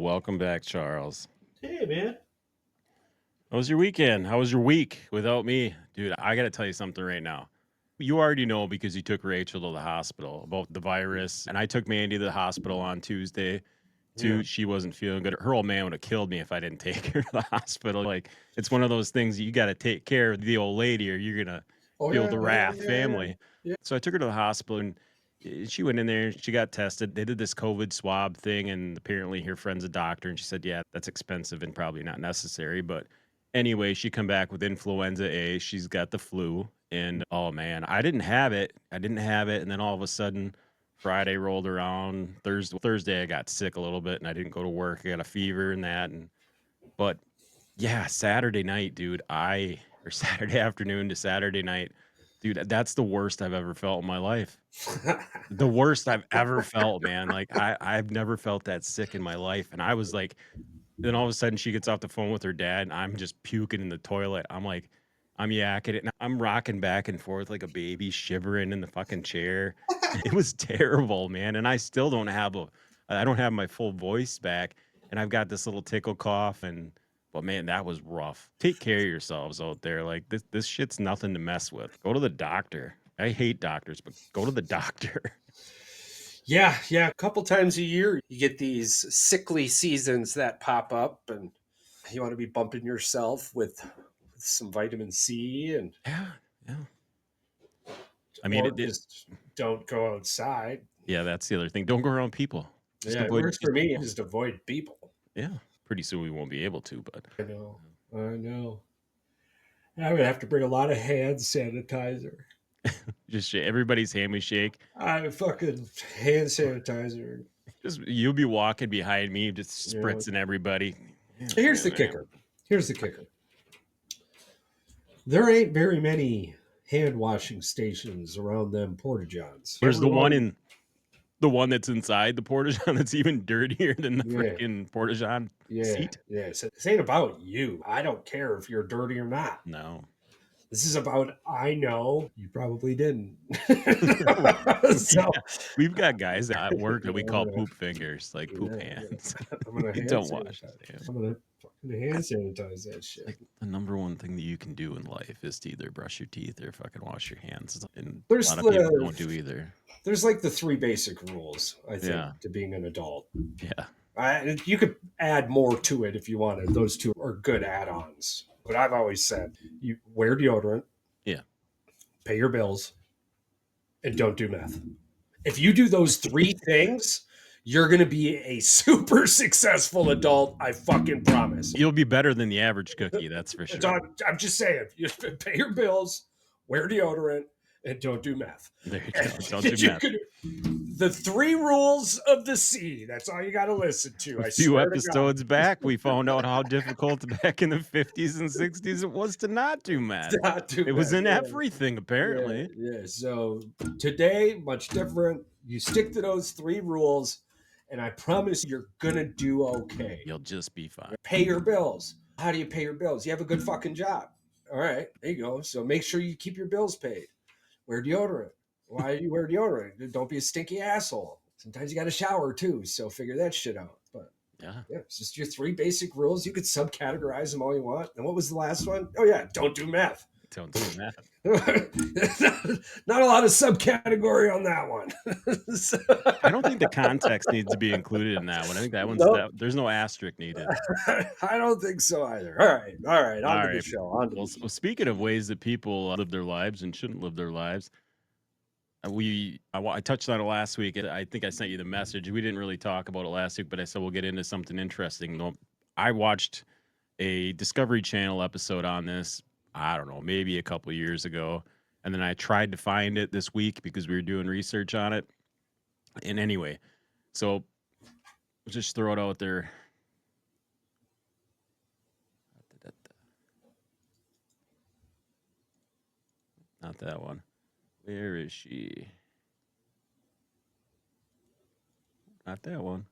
Welcome back, Charles. Hey, man. How was your weekend? How was your week without me? Dude, I got to tell you something right now. You already know because you took Rachel to the hospital about the virus, and I took Mandy to the hospital on Tuesday Yeah. too. She wasn't feeling good. Her old man would have killed me if I didn't take her to the hospital. Like, it's one of those things you got to take care of the old lady or you're going to Oh, feel yeah, the yeah, wrath yeah, yeah. family. Yeah. So I took her to the hospital and she went in there, she got tested. They did this COVID swab thing, and apparently her friend's a doctor, and she said, yeah, that's expensive and probably not necessary. But anyway, she come back with influenza A. She's got the flu. And oh man, I didn't have it. I didn't have it. And then all of a sudden, Friday rolled around. Thursday I got sick a little bit and I didn't go to work. I got a fever and that. And but yeah, Saturday night, dude, or Saturday afternoon to Saturday night, dude, that's the worst I've ever felt in my life. The worst I've ever felt, man. Like I've never felt that sick in my life. And I was like, then all of a sudden she gets off the phone with her dad and I'm just puking in the toilet. I'm like, I'm yakking it and I'm rocking back and forth like a baby, shivering in the fucking chair. It was terrible, man. And I don't have my full voice back and I've got this little tickle cough but man, that was rough. Take care of yourselves out there. Like this shit's nothing to mess with. Go to the doctor. I hate doctors, but go to the doctor. Yeah, yeah. A couple times a year, you get these sickly seasons that pop up, and you want to be bumping yourself with some vitamin C, and Yeah, yeah. I mean, or just don't go outside. yeah, that's the other thing. Don't go around people. Just Yeah, it avoid works for me. people. Just avoid people. Yeah. Pretty soon we won't be able to, but I know. I know. I would have to bring a lot of hand sanitizer. just everybody's hand we shake. I fucking hand sanitizer. Just you'll be walking behind me, just You know. spritzing everybody. Yeah, Here's the yeah. kicker. Here's the kicker. There ain't very many hand washing stations around them porta johns. There's Everyone, the one that's inside the porta john that's even dirtier than the yeah, freaking porta john yeah, seat. yeah. So this ain't about you. I don't care if you're dirty or not. No. This is about I know you probably didn't. So Yeah, we've got guys at work that we I'm call gonna, poop fingers, like poop yeah, hands. I'm gonna They hand don't wash his sanitize. hands. I'm gonna fucking hand sanitize that shit. Like the number one thing that you can do in life is to either brush your teeth or fucking wash your hands. And a There's lot of people don't the do either. there's like the three basic rules I think Yeah. to being an adult. Yeah. You could add more to it if you wanted. Those two are good add-ons. But I've always said you wear deodorant, Yeah. pay your bills, and don't do meth. If you do those three things, you're going to be a super successful adult. I fucking promise. You'll be better than the average cookie, that's for sure. I'm just saying, you pay your bills, wear deodorant, and don't do meth. There you go. Don't do meth. The three rules of the sea. That's all you got to listen to. A I few swear to God. episodes back, we found out how difficult back in the 50s and 60s it was to not do meth. Not do It was meth. in Yeah. everything, apparently. Yeah. So today, much different. You stick to those three rules, and I promise you're gonna do okay. You'll just be fine. Pay your bills. How do you pay your bills? You have a good fucking job. All right, there you go. So make sure you keep your bills paid. Wear deodorant. Why do you wear deodorant? Don't be a stinky asshole. Sometimes you got to shower too, so figure that shit out. But Yeah. it's just your three basic rules. You could subcategorize them all you want. And what was the last one? Oh yeah, don't do meth. Don't do meth. Not a lot of subcategory on that one. So, I don't think the context needs to be included in that one. I think that one's nope. there's no asterisk needed. I don't think so either. All right. On All to the right. show. On to Well, the show. well, speaking of ways that people live their lives and shouldn't live their lives, I touched on it last week. I think I sent you the message. We didn't really talk about it last week, but I said we'll get into something interesting. I watched a Discovery Channel episode on this. I don't know, maybe a couple years ago, and then I tried to find it this week because we were doing research on it. And anyway, so just throw it out there. Not that one. Where is she? Not that one.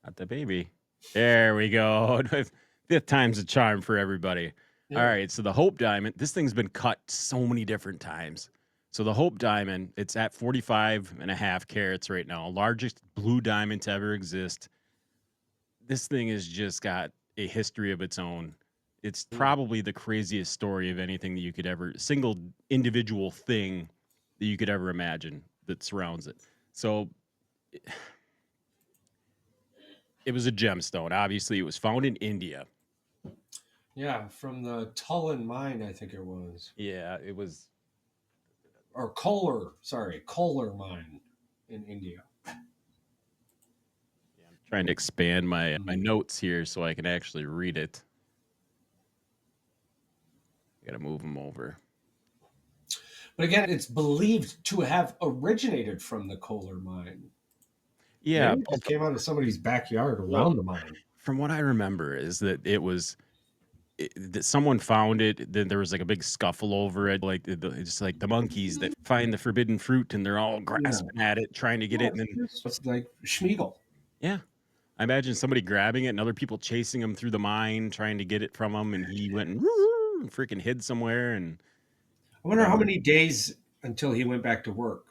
Not the baby. There we go. Fifth time's a charm for everybody. Yeah. All right. So the Hope Diamond, this thing's been cut so many different times. So the Hope Diamond, it's at 45 and a half carats right now, largest blue diamond to ever exist. This thing has just got a history of its own. It's Mm. probably the craziest story of anything that you could ever single individual thing that you could ever imagine that surrounds it. So it was a gemstone. Obviously, it was found in India. Yeah, from the Tullan mine, I think it was. Yeah, it was. Or Kohler, sorry, Kohler mine in India. Yeah, I'm trying to expand my Mhm. notes here so I can actually read it. I got to move them over. But again, it's believed to have originated from the Kohler mine. Yeah, Maybe it just came out of somebody's backyard well, around the mine. from what I remember is that that someone found it, then there was like a big scuffle over it, like it's like the monkeys that find the forbidden fruit and they're all Yeah. grasping at it, trying to get No, it. And then, it's like Schmiegel. yeah, I imagine somebody grabbing it and other people chasing him through the mine, trying to get it from him. And he went and freaking hid somewhere. And I wonder how um, many days until he went back to work.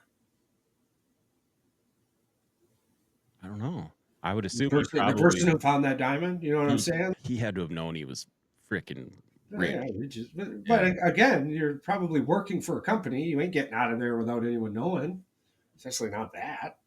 I don't know. I would The assume he person, the probably person who found that diamond, you know what I'm he saying? he had to have known he was freaking Yeah, rich. yeah, but Yeah. again, you're probably working for a company. You ain't getting out of there without anyone knowing, especially not that.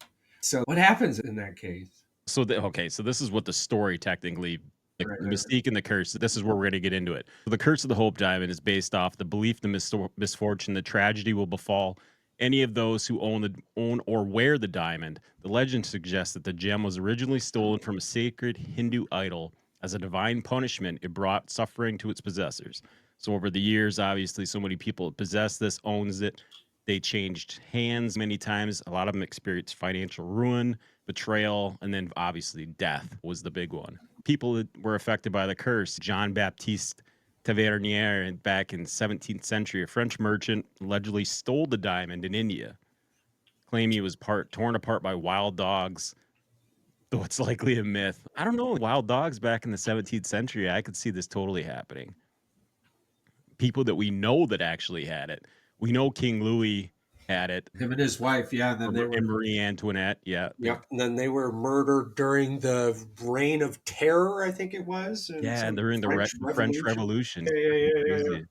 So, what happens in that case? So okay, so this is what the story technically, like Right, the right, mystique and the curse. This is where we're gonna get into it. So the curse of the Hope Diamond is based off the belief, the misfortune, the tragedy will befall any of those who own or wear the diamond. The legend suggests that the gem was originally stolen from a sacred Hindu idol. As a divine punishment, it brought suffering to its possessors. So over the years, obviously, so many people possess this, owns it. They changed hands many times. A lot of them experienced financial ruin, betrayal, and then obviously death was the big one. People that were affected by the curse, John Baptiste Tavernier, back in 17th century, a French merchant allegedly stole the diamond in India, claiming he was torn apart by wild dogs, though it's likely a myth. I don't know, wild dogs back in the 17th century, I could see this totally happening. People that we know that actually had it. We know King Louis had it, him and his wife, yeah, and then they and were, Marie Antoinette, yeah, yep, and then they were murdered during the Reign of Terror, I think it was, and yeah, and some during French the French Revolution. Revolution, Yeah, it's yeah, freaking yeah, yeah, yeah. crazy.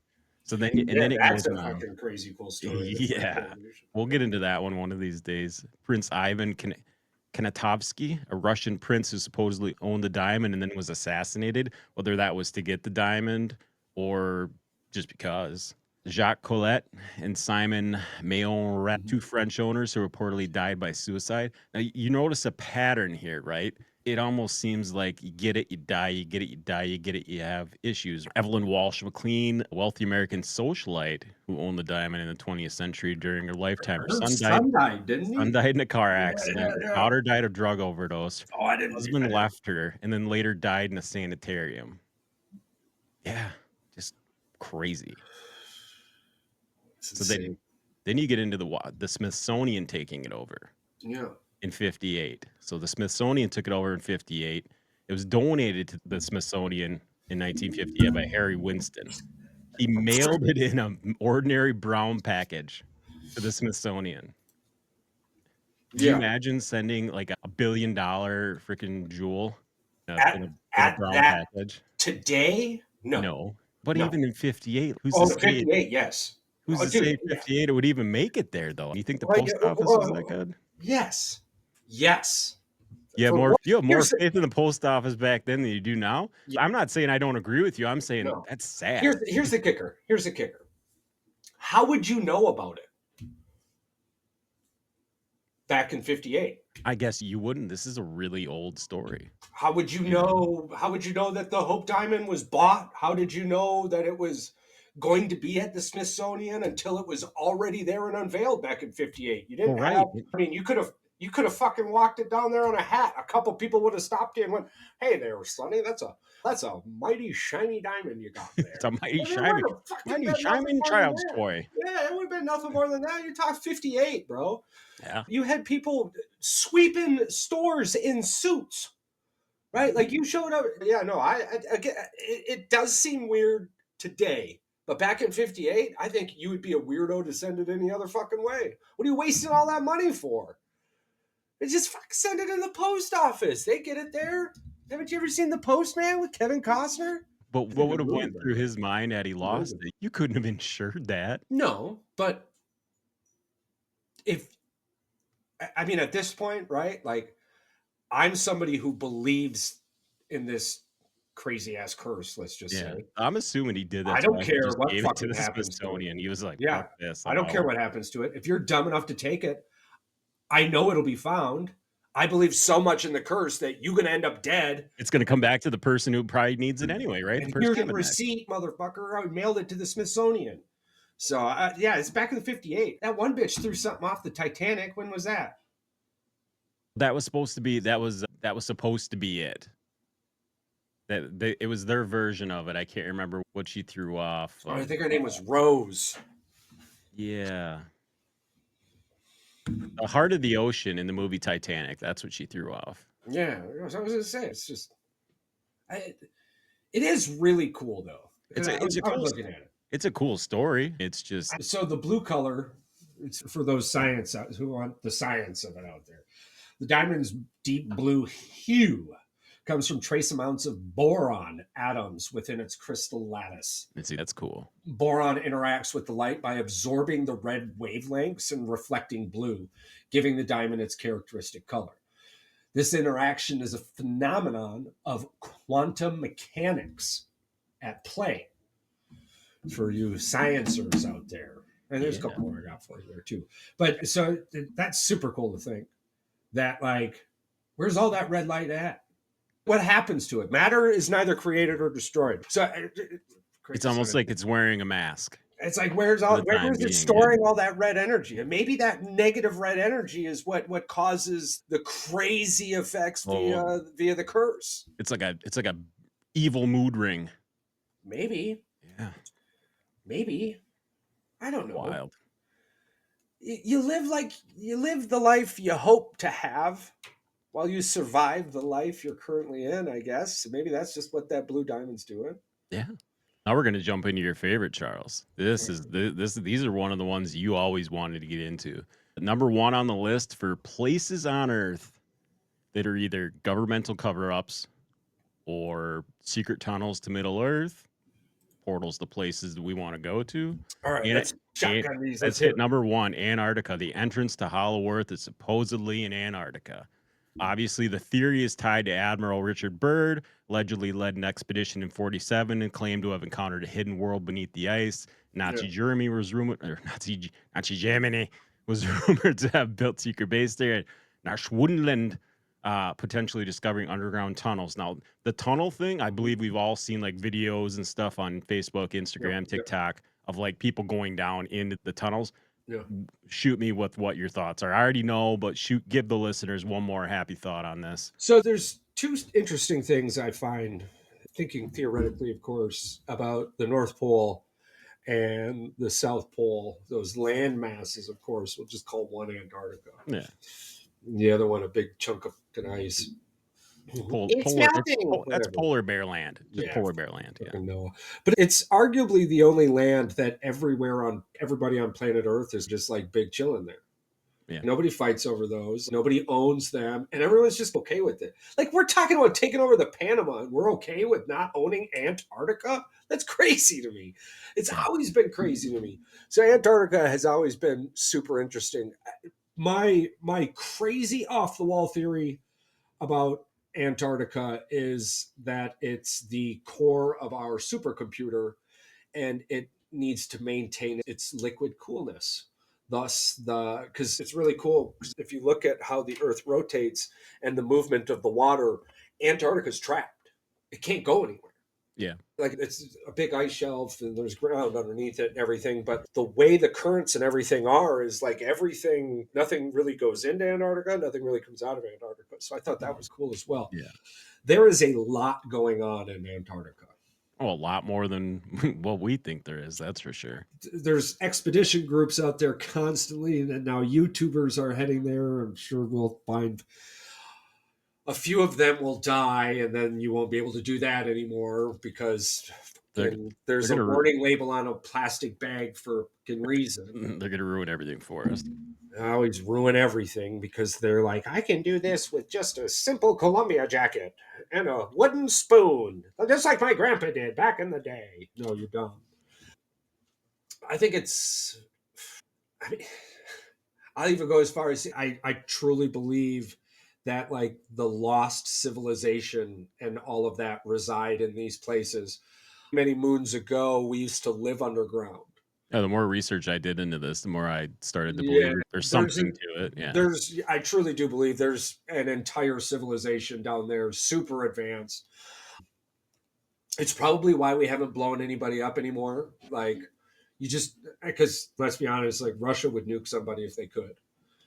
So then Yeah, it that's goes a on. fucking crazy cool story. The French Yeah. Revolution. We'll Yeah. get into that one of these days. Prince Ivan Kanatovsky, a Russian prince who supposedly owned the diamond and then was assassinated, whether that was to get the diamond or just because. Jacques Collet and Simon Mayon, Mhm. two French owners who reportedly died by suicide. Now, you notice a pattern here, right? It almost seems like you get it, you die, you get it, you die, you get it, you have issues. Evelyn Walsh McLean, a wealthy American socialite who owned the diamond in the 20th century during her lifetime. Her Her son died, didn't son he? died in a car Yeah, yeah, accident. Her yeah. daughter died of drug overdose. Oh, I didn't. Husband left her and then later died in a sanitarium. Yeah, just crazy. It's So insane. then you get into the Smithsonian taking it over Yeah. in 58. So the Smithsonian took it over in 58. It was donated to the Smithsonian in 1958 by Harry Winston. He mailed it in an ordinary brown package to the Smithsonian. Could you Yeah. imagine sending like $1 billion freaking jewel At in a at brown that package? today, no, No. But no. even in 58, Oh, the 58, yes. who's Oh, to say dude, in yeah. 58 it would even make it there though? You think the Well, yeah, post office was that good? yes, yes. Yeah, For what? you have more Here's the, faith in the post office back then than you do now. yeah, I'm not saying I don't agree with you. I'm saying no. that's sad. Here's the kicker. Here's the kicker. How would you know about it back in 58? I guess you wouldn't. This is a really old story. How would you You know? know? How would you know that the Hope Diamond was bought? How did you know that it was going to be at the Smithsonian until it was already there and unveiled back in 58? You Well, didn't have, right. I mean, you could have fucking walked it down there on a hat. A couple people would have stopped you and went, "Hey there, Sonny, that's a mighty shiny diamond you got It's there." a mighty And it shiny, would have fucking mighty been nothing shining more than child's that. toy. Yeah, it would have been nothing more than that. You talk 58, bro. Yeah. You had people sweeping stores in suits, right? Like you showed up. Yeah, no, again, it does seem weird today But back in 58, I think you would be a weirdo to send it any other fucking way. What are you wasting all that money for? Just fucking send it in the post office. They get it there. Haven't you ever seen The Postman with Kevin Costner? But It's a what would good have movie, went by through the way. his mind had he Really lost good. it? You couldn't have insured that. No, but if I mean at this point, right? Like I'm somebody who believes in this crazy ass curse, let's just Yeah. say. I'm assuming he did. I That's don't why he care just what gave it to fucking the happens to it. Smithsonian. He was like, Yeah, "Fuck this, I I'm don't care out." what happens to it. If you're dumb enough to take it, I know it'll be found. I believe so much in the curse that you're going to end up dead. It's gonna come back to the person who probably needs it anyway, right? The And person here's your having that. receipt, motherfucker. I mailed it to the Smithsonian. So, yeah, it's back in the 58. That one bitch threw something off the Titanic. When was that? That was supposed to be that was supposed to be it. That they it was their version of it. I can't remember what she threw off Oh, I of, think her name was Rose. yeah. The heart of the ocean in the movie Titanic, that's what she threw off. Yeah, I was going to say. It's just, I, it is really cool, though, because It's a I was cool looking at it. it's a cool story. It's just So the blue color, it's for those science who want the science of it out there. The diamond's deep blue hue comes from trace amounts of boron atoms within its crystal lattice. let's see, that's cool. Boron interacts with the light by absorbing the red wavelengths and reflecting blue, giving the diamond its characteristic color. This interaction is a phenomenon of quantum mechanics at play for you sciencers out there. And there's a Yeah. couple more I got for you there too. But so that's super cool to think that, like, where's all that red light at? What happens to it? Matter is neither created or destroyed. So It's crazy almost science. like it's wearing a mask It's like for the time where's it being, yeah. storing all that red energy? And maybe that negative red energy is what causes the crazy effects Oh, via the curse. it's like a evil mood ring. Maybe, Yeah. maybe, I don't know. Wild. You live the life you hope to have while you survive the life you're currently in, I guess. Maybe that's just what that blue diamond's doing. Yeah. Now we're gonna jump into your favorite, Charles. These are one of the ones you always wanted to get into. Number one on the list for places on Earth that are either governmental cover-ups or secret tunnels to Middle Earth, portals to places that we want to go to. All right, And let's it, and shotgun these. Let's let's hit hit them. number one, Antarctica. The entrance to Hollow Earth is supposedly in Antarctica. Obviously, the theory is tied to Admiral Richard Byrd, allegedly led an expedition in 47 and claimed to have encountered a hidden world beneath the ice. Yeah. Nazi Germany was rumored, or Nazi Germany was rumored to have built secret base there at Schwundland, potentially discovering underground tunnels. Now, the tunnel thing, I believe we've all seen like videos and stuff on Facebook, Yep. Instagram, Yep. TikTok of like people going down into the tunnels. Yeah. Shoot me with what your thoughts are. I already know, but give the listeners one more happy thought on this. So there's two interesting things I find, thinking theoretically, of course, about the North Pole and the South Pole. Those land masses, of course, we'll just call one Antarctica. Yeah. The other one a big chunk of ice. It's Polar melting. that's Whatever. polar bear land. Just Yeah, polar bear land. Yeah. fucking Noah. But it's arguably the only land that everybody on planet Earth is just like big chilling there. Yeah. Nobody fights over those. Nobody owns them, and everyone's just okay with it. Like we're talking about taking over the Panama, and we're okay with not owning Antarctica. That's crazy to me. It's Yeah. always been crazy to me. So Antarctica has always been super interesting. My crazy off the wall theory about Antarctica is that it's the core of our supercomputer and it needs to maintain its liquid coolness. Thus, because it's really cool. If you look at how the Earth rotates and the movement of the water, Antarctica's trapped. It can't go anywhere. Yeah. Like it's a big ice shelf and there's ground underneath it and everything. But the way the currents and everything are is like everything, nothing really goes into Antarctica, nothing really comes out of Antarctica. So I thought that was cool as well. Yeah. There is a lot going on in Antarctica. Oh, a lot more than what we think there is. That's for sure. There's expedition groups out there constantly, and now YouTubers are heading there. I'm sure we'll find a few of them will die, and then you won't be able to do that anymore because They're they're there's a gonna ru warning label on a plastic bag for reason. they're gonna ruin everything for us. I always ruin everything because they're like, I can do this with just a simple Columbia jacket and a wooden spoon, just like my grandpa did back in the day. No, you're dumb. I think it's. I mean, I'll even go as far as I truly believe that like the lost civilization and all of that reside in these places. Many moons ago, we used to live underground. Yeah, the more research I did into this, the more I started to Yeah, believe there's there's a something to it. Yeah. there's I truly do believe there's an entire civilization down there, super advanced. It's probably why we haven't blown anybody up anymore. Like you just because let's be honest, like Russia would nuke somebody if they could.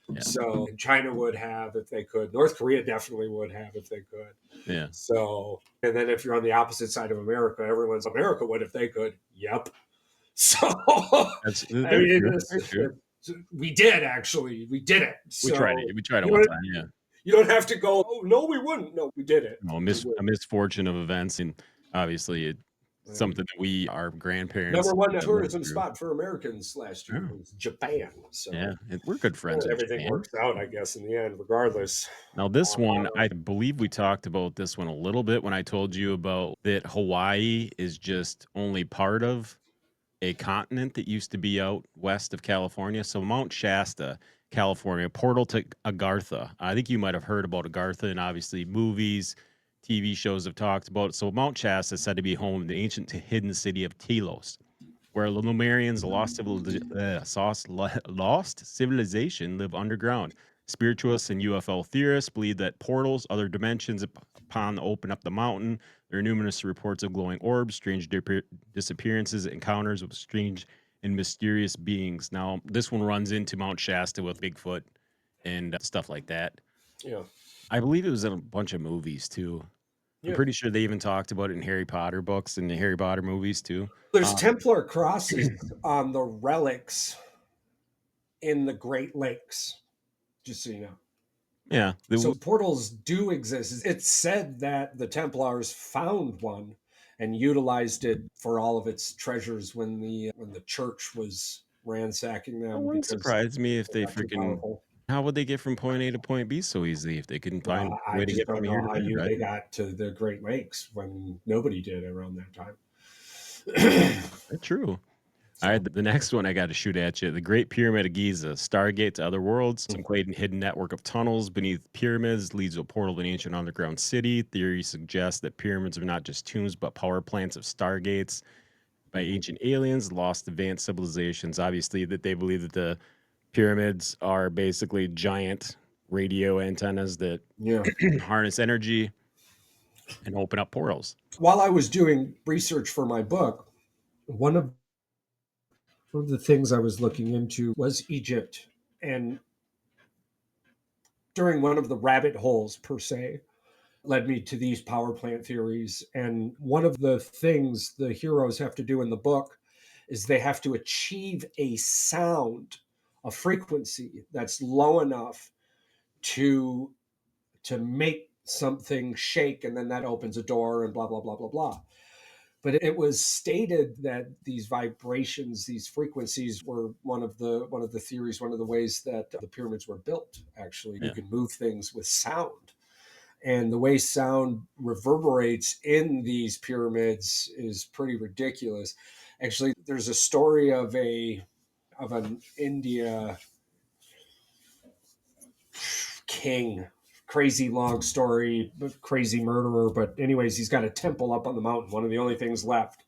Yeah. So China would have if they could. North Korea definitely would have if they could. Yeah. So and then if you're on the opposite side of America, everyone's America would if they could. Yep. So That's I very mean, true. Very true. we did actually. We did it. We tried So it. We tried it you one don't time. Yeah. you don't have to go. Oh no, we wouldn't. No, we did it. No, We would. a misfortune of events, and obviously it's Yeah. something that our grandparents Number one went tourism through. spot for Americans last year Yeah. was Japan. Yeah. So And we're good friends with everything Japan. works out, I guess, in the end, regardless. Now, this one, I believe we talked about this one a little bit when I told you about that Hawaii is just only part of a continent that used to be out west of California. So Mount Shasta, California, portal to Agartha. I think you might have heard about Agartha, and obviously movies, TV shows have talked about it. So Mount Shasta is said to be home to the ancient hidden city of Telos, where the Lumerians, lost civilization, live underground. Spiritualists and UFO theorists believe that portals, other dimensions upon open up the mountain. There are numerous reports of glowing orbs, strange disappearances, encounters with strange and mysterious beings. Now, this one runs into Mount Shasta with Bigfoot and stuff like that. Yeah. I believe it was in a bunch of movies too. I'm Yeah. pretty sure they even talked about it in Harry Potter books and the Harry Potter movies too. There's Uh, Templar crosses on the relics in the Great Lakes, just so you know. yeah, So portals do exist. It's said that the Templars found one and utilized it for all of its treasures when the church was ransacking It them wouldn't because surprise me if they they got too freaking powerful. how would they get from point A to point B so easily if they couldn't find Well, a I way to just get don't from know here to how there, right? they got to the Great Lakes when nobody did around that time. True. All right, So the next one I got to shoot at you. The Great Pyramid of Giza, Stargate to other worlds. Some clade and hidden network of tunnels beneath pyramids leads to a portal to an ancient underground city. Theory suggests that pyramids are not just tombs, but power plants of Stargates by ancient aliens, lost advanced civilizations. Obviously, that they believe that the pyramids are basically giant radio antennas that yeah. harness energy and open up portals. While I was doing research for my book, one of the things I was looking into was Egypt. And during one of the rabbit holes, per se, led me to these power plant theories. And one of the things the heroes have to do in the book is they have to achieve a sound, a frequency that's low enough to make something shake, and then that opens a door and blah blah blah blah blah. But it was stated that these vibrations, these frequencies, were one of the theories, one of the ways that the pyramids were built. Actually, you Yeah. can move things with sound, and the way sound reverberates in these pyramids is pretty ridiculous. Actually, there's a story of an India king, crazy long story, crazy murderer. But anyways, he's got a temple up on the mountain, one of the only things left.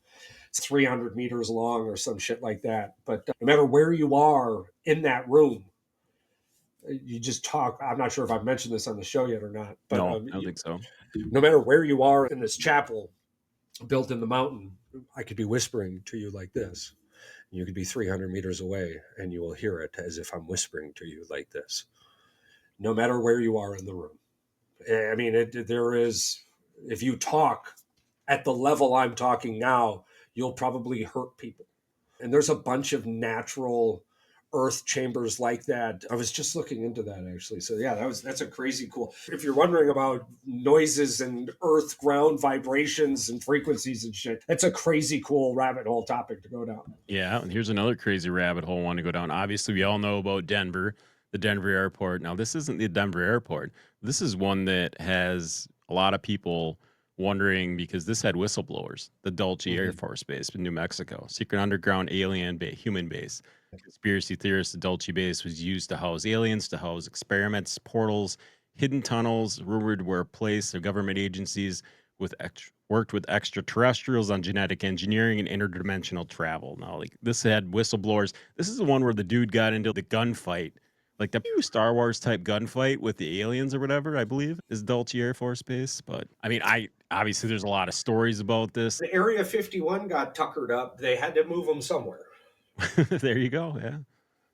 It's 300 meters long or some shit like that. But no matter where you are in that room, you just talk. I'm not sure if I've mentioned this on the show yet or not, but No, I don't think so. no matter where you are in this chapel built in the mountain, I could be whispering to you like this. You could be 300 meters away and you will hear it as if I'm whispering to you like this, no matter where you are in the room. I mean, there is, if you talk at the level I'm talking now, you'll probably hurt people. And there's a bunch of natural earth chambers like that. I was just looking into that actually. So yeah, that's a crazy cool. If you're wondering about noises and earth ground vibrations and frequencies and shit, that's a crazy cool rabbit hole topic to go down. Yeah, and here's another crazy rabbit hole I want to go down. Obviously, we all know about Denver, the Denver airport. Now, this isn't the Denver airport. This is one that has a lot of people wondering because this had whistleblowers. The Dolce Air Mhm. Force Base in New Mexico, secret underground human base. Conspiracy theorists, the Dolce base was used to house aliens, to house experiments, portals, hidden tunnels, rumored were a place of government agencies worked with extraterrestrials on genetic engineering and interdimensional travel. Now, like this had whistleblowers. This is the one where the dude got into the gunfight, like the Star Wars type gunfight with the aliens or whatever. I believe is Dulce Air Force Base. But I mean, I obviously there's a lot of stories about this. The Area 51 got tuckered up. They had to move them somewhere. There you go. Yeah,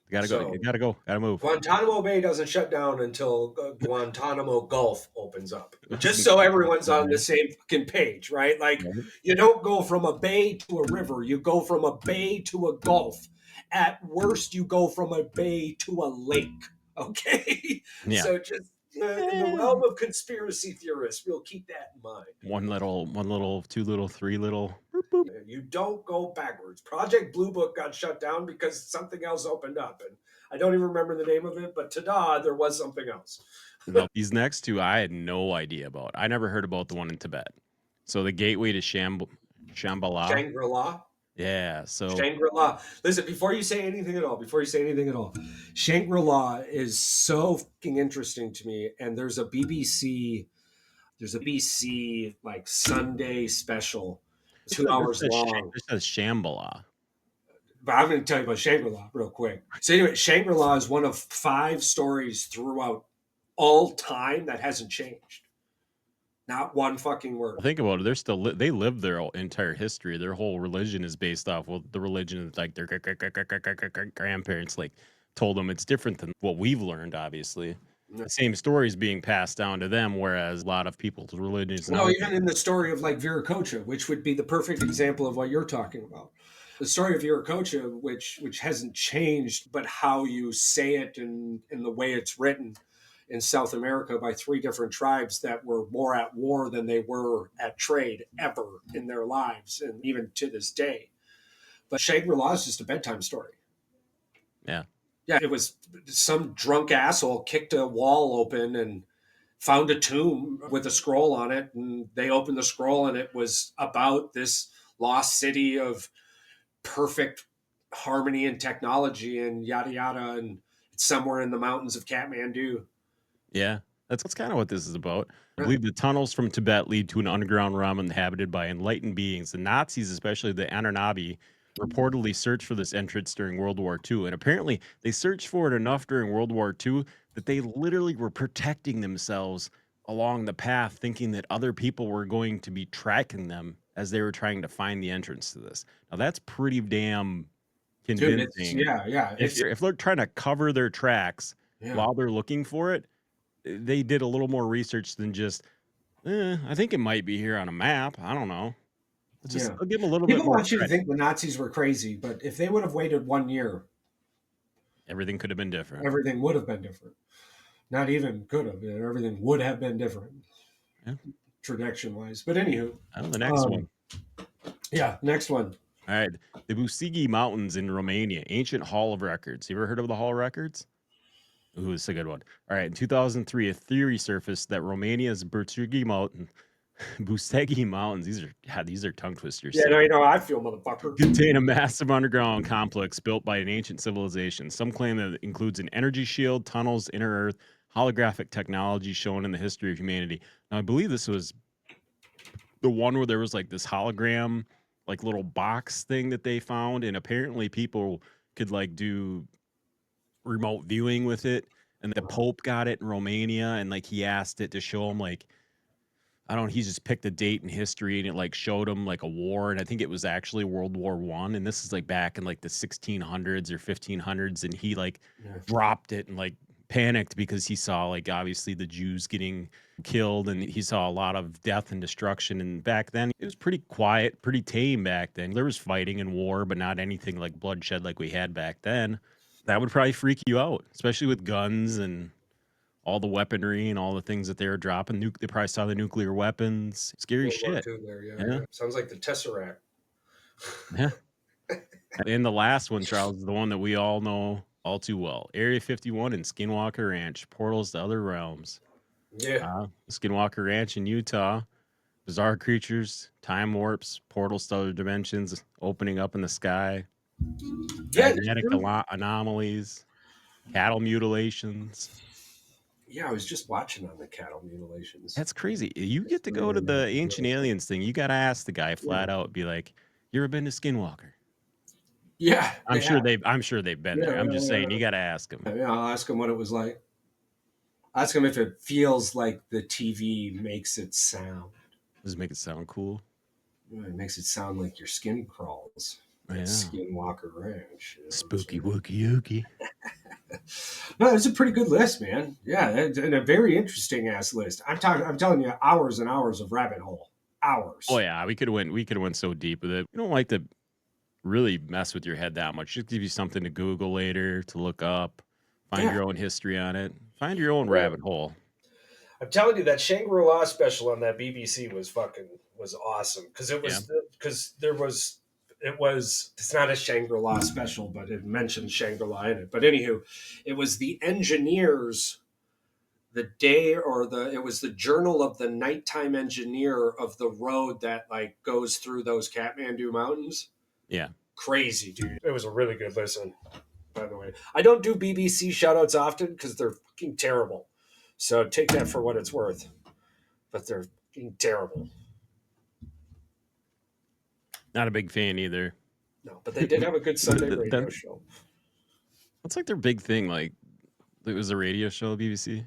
gotta go. You So gotta go. Gotta move. Guantanamo Bay doesn't shut down until Guantanamo Gulf opens up. That's Just so everyone's on the right. same fucking page, right? Like, Right. you don't go from a bay to a river, you go from a bay to a gulf. At worst, you go from a bay to a lake. Okay? Yeah. So just in the Eh, realm of conspiracy theorists, we'll keep that in mind. one little, two little, three little. Boop, boop. You don't go backwards. Project Blue Book got shut down because something else opened up. And I don't even remember the name of it, but ta-da, there was something else. No, these next 2 I had no idea about. I never heard about the one in Tibet. So the gateway to Shambala. Shangri-La. Yeah, so Shangri-La. Listen, before you say anything at all, Shangri-La is so fucking interesting to me. And there's a BBC like Sunday special, two this hours says long. this says Shambhala. But I'm going to tell you about Shangri-La real quick. So anyway, Shangri-La is one of 5 stories throughout all time that hasn't changed. Not one fucking word. Think about it, they're still they live their entire history. Their whole religion is based off, well, the religion that, like, their grandparents, like, told them it's different than what we've learned, obviously. The same story is being passed down to them, whereas a lot of people's religions Well, now. even in the story of like Viracocha, which would be the perfect example of what you're talking about. The story of Viracocha, which hasn't changed, but how you say it and the way it's written in South America by 3 different tribes that were more at war than they were at trade ever in their lives, and even to this day. But Shangri-La is just a bedtime story. Yeah. Yeah, it was some drunk asshole kicked a wall open and found a tomb with a scroll on it, and they opened the scroll and it was about this lost city of perfect harmony and technology and yada yada, and it's somewhere in the mountains of Kathmandu. Yeah, that's kinda what this is about. I Yeah. believe the tunnels from Tibet lead to an underground realm inhabited by enlightened beings. The Nazis, especially the Anunnaki, reportedly searched for this entrance during World War II, and apparently they searched for it enough during World War II that they literally were protecting themselves along the path, thinking that other people were going to be tracking them as they were trying to find the entrance to this. Now that's pretty damn Dude, it's convincing. yeah, it's If they're trying to cover their tracks yeah. while they're looking for it, they did a little more research than just, I think it might be here on a map. I don't know. Let's just Yeah. I'll give them a little bit People more want you to credit. think the Nazis were crazy, but if they would have waited 1 year, Everything could have been different. everything would have been different. Not even could have. Everything would have been different, Yeah. tradition wise. But anywho, Oh, the next one. um, yeah. Next one. All right. The Busigi Mountains in Romania, ancient Hall of Records. You ever heard of the Hall of Records? Ooh, it's a good one. All right. In 2003, a theory surfaced that Romania's Busegi Mountains, these are tongue twisters. Yeah, no, you know how I feel, motherfucker. Contain a massive underground complex built by an ancient civilization. Some claim that it includes an energy shield, tunnels, inner earth, holographic technology shown in the history of humanity. Now, I believe this was the one where there was like this hologram, like little box thing that they found, and apparently people could like do remote viewing with it. And the Pope got it in Romania, and like he asked it to show him like I don't know, he just picked a date in history and it like showed him like a war. And I think it was actually World War One. And this is like back in like the 1600s or 1500s. And he like Yeah. dropped it and like panicked because he saw like obviously the Jews getting killed and he saw a lot of death and destruction. And back then it was pretty quiet, pretty tame back then. There was fighting and war, but not anything like bloodshed like we had back then. That would probably freak you out, especially with guns and all the weaponry and all the things that they were dropping. They probably saw the nuclear weapons. Scary World War shit. II there, yeah, Yeah. yeah. Sounds like the Tesseract. Yeah. And the last one, Charles, is the one that we all know all too well. Area 51 and Skinwalker Ranch, portals to other realms. Yeah. Skinwalker Ranch in Utah, bizarre creatures, time warps, portals to other dimensions opening up in the sky, Yeah, that's magnetic true. anomalies, cattle mutilations. Yeah, I was just watching on the cattle mutilations. That's crazy. You It's get to really, go to the ancient really cool. aliens thing. You got to ask the guy Yeah. flat out, be like, "You ever been to Skinwalker?" Yeah, they have. I'm sure they've been Yeah, there. I'm yeah, just saying yeah. you got to ask them. Yeah, I'll ask him what it was like. Ask him if it feels like the TV makes it sound. Does it make it sound cool? It makes it sound like your skin crawls at Yeah. Skinwalker Ranch. You know what I'm Spooky saying? wookie yookie. No, it's a pretty good list, man. Yeah, and a very interesting ass list. I'm telling you, hours and hours of rabbit hole. Oh Hours. yeah, we could have went so deep with it. We don't like to really mess with your head that much. Just give you something to Google later, to look up, find Yeah. your own history on it, find your own Yeah. rabbit hole. I'm telling you, that Shangri-La special on that BBC was awesome because Yeah. it's not a Shangri-La special, but it mentioned Shangri-La in it. But anywho, it was the engineers the day or the it was the journal of the nighttime engineer of the road that like goes through those Kathmandu mountains. Yeah. Crazy, dude. It was a really good listen, by the way. I don't do BBC shoutouts often because they're fucking terrible. So take that for what it's worth. But they're fucking terrible. Not a big fan either. No, but they did have a good Sunday radio show. That's like their big thing. Like it was a radio show, BBC.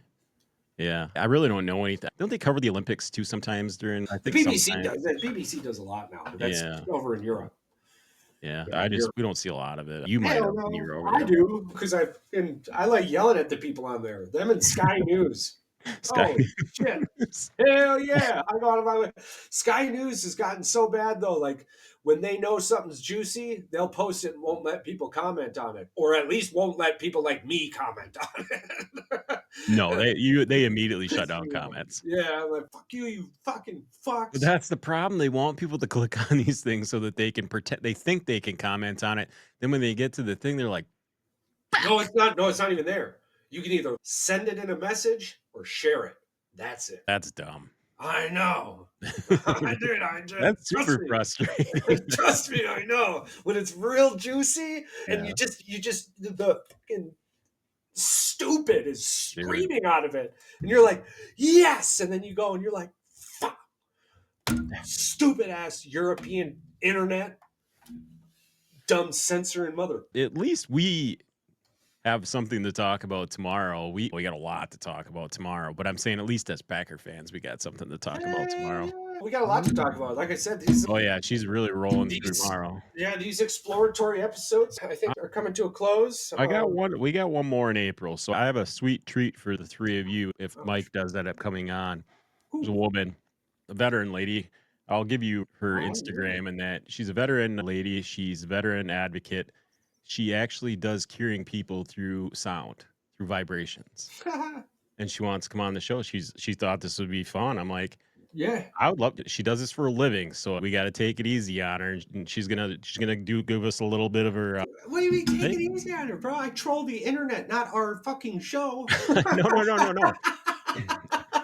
Yeah. I really don't know anything. Don't they cover the Olympics too sometimes during I The think BBC sometimes. does. The BBC does a lot now, but that's Yeah. over in Europe. Yeah. Yeah, Europe. We don't see a lot of it. You might Hell have when you no, were over I there. do because I like yelling at the people on there. Them and Sky News. Sky Oh shit! News. Hell yeah! I got on my way. Sky News has gotten so bad though. Like when they know something's juicy, they'll post it and won't let people comment on it, or at least won't let people like me comment on No, it. they immediately shut Piss down me off. comments. Yeah, I'm like fuck you, you fucking But fucks. that's the problem. They want people to click on these things so that they can pretend they think they can comment on it. Then when they get to the thing, they're like, No, "Fuck!" it's not. No, it's not even there. You can either send it in a message or share it. That's it. That's dumb. I know. I did. That's Trust super me. frustrating. Trust me, I know. When it's real juicy and Yeah, the fucking stupid is dude. screaming out of it. And you're like, yes. And then you go and you're like, fuck, stupid ass European internet, dumb censoring mother. At least we have something to talk about tomorrow. We got a lot to talk about tomorrow, but I'm saying at least as Packer fans, we got something to talk about tomorrow. We got a lot to talk about. Like I said, these Oh yeah, she's really rolling through these tomorrow. yeah, these exploratory episodes I think are coming to a close. I got one. We got one more in April, so I have a sweet treat for the three of you if Oh, Mike does end up coming on. There's a cool. woman, a veteran lady. I'll give you her Oh yeah. Instagram and that she's a veteran lady. She's a veteran advocate. She actually does curing people through sound, through vibrations, and she wants to come on the show. She thought this would be fun. I'm like, Yeah. I would love to. She does this for a living, so we got to take it easy on her. And she's gonna give us a little bit of her What do you mean take it thing. easy on her, bro? I troll the internet, not our fucking show. No, no, no, no, no.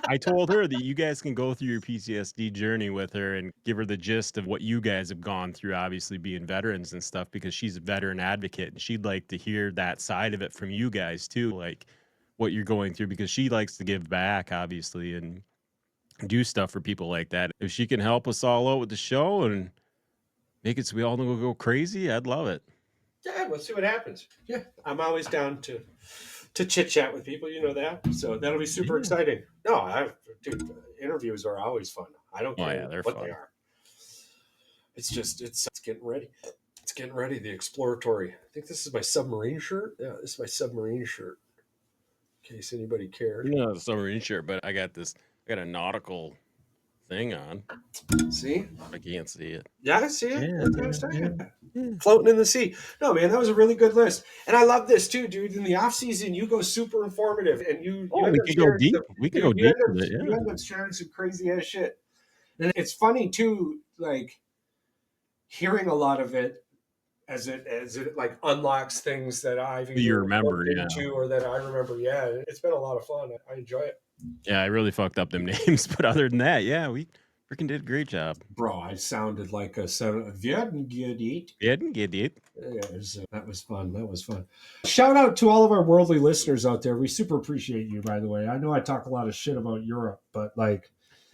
I told her that you guys can go through your PTSD journey with her and give her the gist of what you guys have gone through, obviously being veterans and stuff, because she's a veteran advocate and she'd like to hear that side of it from you guys too, like what you're going through, because she likes to give back, obviously, and do stuff for people like that. If she can help us all out with the show and make it so we all go crazy, I'd love it. Yeah, let's see what happens. Yeah, I'm always down to chit chat with people. You know that, so that'll be super Yeah. exciting. No, dude, interviews are always fun. I don't Oh care yeah, they're what they fun. are. It's just it's getting ready. It's getting ready. The exploratory. I think this is my submarine shirt. Yeah, this is my submarine shirt. In case anybody cared. You know, the submarine shirt, but I got a nautical thing on. See? I can't see it. Yeah, I see it. Yeah, That's what I'm yeah, saying. yeah. Floating in the sea. No, man, that was a really good list. And I love this too, dude. In the off season, you go super informative, and you Oh, end we up could go sharing deep. some. We could go Dude, deep with it. you Yeah. end up sharing some crazy ass shit. And it's funny too, like hearing a lot of it as it like unlocks things that I've You either remember, looked yeah. into or that I remember. Yeah, it's been a lot of fun. I enjoy it. Yeah, I really fucked up them names, but other than that, yeah, we freaking did a great job. Bro, I sounded like a Vietnamese. Yeah, didn't get it. Yeah, that was fun. That was fun. Shout out to all of our worldly listeners out there. We super appreciate you, by the way. I know I talk a lot of shit about Europe, but like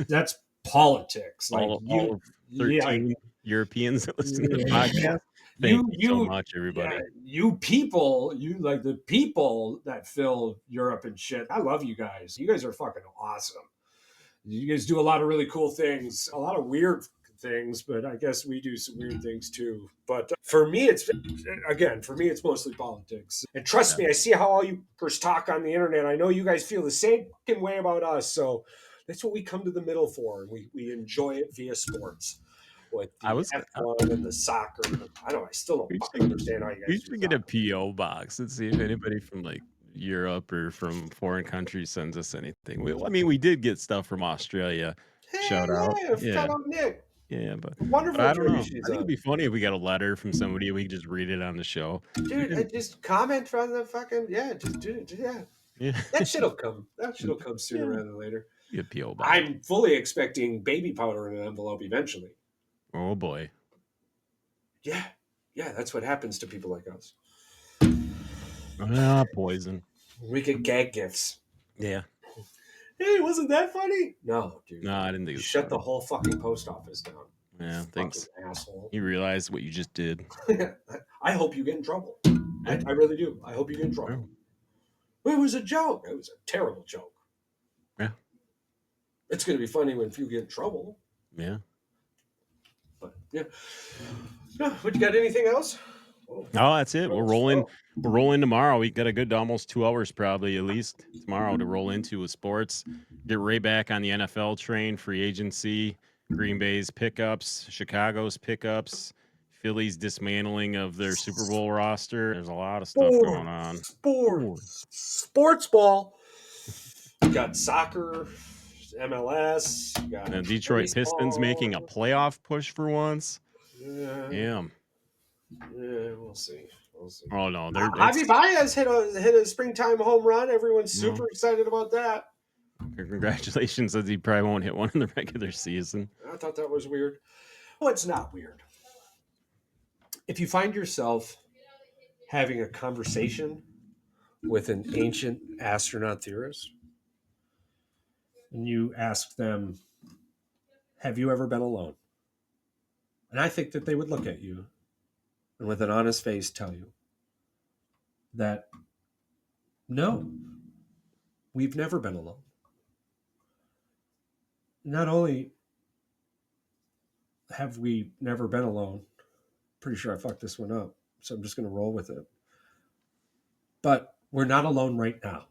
that's politics. Like All you, of yeah, 13 Europeans that listen to the yeah. podcast. Thank you so much, everybody. Yeah, you people, you like the people that fill Europe and shit. I love you guys. You guys are fucking awesome. You guys do a lot of really cool things, a lot of weird things, but I guess we do some weird things too. But for me, it's mostly politics. And trust me, I see how all you first talk on the internet. I know you guys feel the same fucking way about us. So that's what we come to the middle for. And we enjoy it via sports. With the F1 and the soccer. I still don't fucking understand how you guys We should get a PO box and see if anybody from like Europe or from foreign countries sends us anything. We did get stuff from Australia. Shout out. Yeah. Shout out Nick. Yeah, but Wonderful I don't know. I she's think it'd be funny if we got a letter from somebody. We could just read it on the show. Dude, just comment from the fucking just do it. Yeah. That shit'll come. That shit'll come sooner rather than later. Get a PO box. I'm fully expecting baby powder in an envelope eventually. Oh boy. Yeah. Yeah, that's what happens to people like us. Poison. We get gag gifts. Yeah. Hey, wasn't that funny? No, dude. No, I didn't think it was Shut funny. the whole fucking post office down. Yeah, thanks. Asshole. You realize what you just did. I hope you get in trouble. I really do. I hope you get in trouble. It was a joke. It was a terrible joke. Yeah. It's going to be funny when you get in trouble. Yeah. But yeah. No, what, you got anything else? Oh, that's it. We're rolling. We're rolling tomorrow. We got a good almost 2 hours probably at least tomorrow to roll into with sports. Get right back on the NFL train, free agency, Green Bay's pickups, Chicago's pickups, Philly's dismantling of their Super Bowl roster. There's a lot of stuff going on. Sports ball. You got soccer, MLS. You got and Detroit baseball. Pistons making a playoff push for once. Yeah, we'll see. Oh no, Javi Baez hit a springtime home run. Everyone's super excited about that. Congratulations, as he probably won't hit one in the regular season. I thought that was weird. Well, it's not weird. If you find yourself having a conversation with an ancient astronaut theorist, and you ask them, have you ever been alone? And I think that they would look at you and with an honest face tell you that no, we've never been alone. Not only have we never been alone, pretty sure I fucked this one up, so I'm just going to roll with it. But we're not alone right now.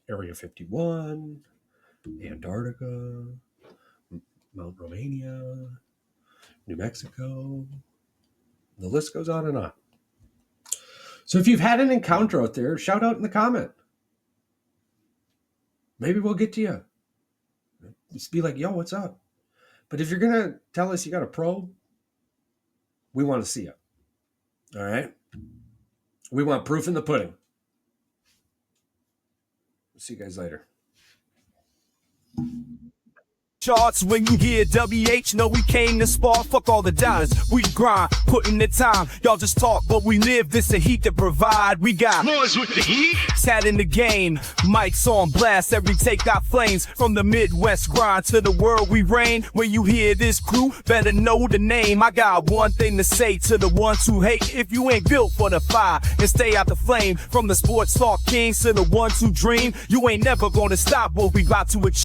Area 51, Antarctica, Mount Romania, New Mexico. The list goes on and on. So if you've had an encounter out there, shout out in the comment. Maybe we'll get to you. Just be like, yo, what's up? But if you're going to tell us you got a probe, we want to see it. All right? We want proof in the pudding. See you guys later. Charts when you hear WH, know we came to spar. Fuck all the dollars, we grind, put in the time. Y'all just talk, but we live. This the heat to provide. We got Floors with the heat. sat in the game, mics on blast. Every take got flames from the Midwest grind to the world we reign. When you hear this crew, better know the name. I got one thing to say to the ones who hate. If you ain't built for the fire and stay out the flame, from the sports talk kings to the ones who dream, you ain't never gonna stop what we about to achieve.